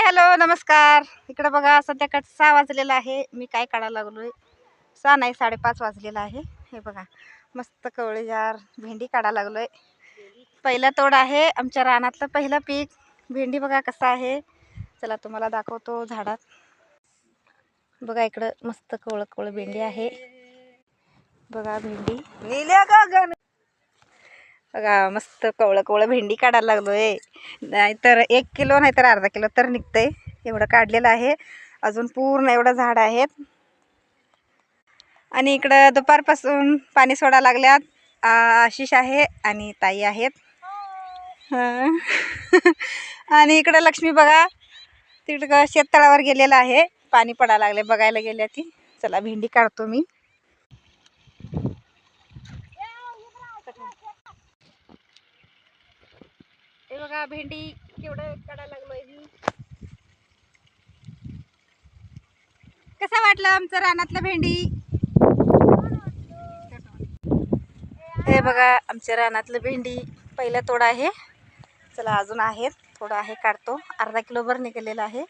Hello नमस्कार. इकडे बघा संध्याकाळचं 6 वाजलेला आहे. मी काय काढायला लागलोय, 6 नाही 5:30 वाजलेला आहे. हे बघा मस्त कवळेजार भेंडी काढायला लागलोय. पहिला तोड आहे आमच्या रानातलं पहिलं पीक भेंडी. बघा कसं आहे, चला तुम्हाला दाखवतो झाडात. बघा इकडं मस्त कवळ कवळ भेंडी आहे. बघा भेंडी नील्या गगन. बघा मस्त कवळ कवळ भेंडी काढायला लागलोय. नाहीतर 1 किलो नाहीतर अर्धा किलो तर निघतंय. एवढं काढलेलं आहे. अजून पूर्ण एवढं झाड आहेत. आणि इकडं दुपारपासून पाणी सोडा लागल्यात. आशिष आहे आणि ताई आहेत. आणि इकडं लक्ष्मी बघा तिकडं शेततळावर गेलेला आहे. पाणी पडायला लागले, बघायला गेल्या ती. चला भेंडी काढतो मी. हे बघा भेंडी केवढं काढायला लागलोय मी. कसं वाटलं आमचं रानातलं भेंडी? हे बघा आमच्या रानातलं भेंडी पहिला तोडा आहे. चला अजून आहेत, थोडं आहे, काढतो. अर्धा किलो भर निघालेलं आहे.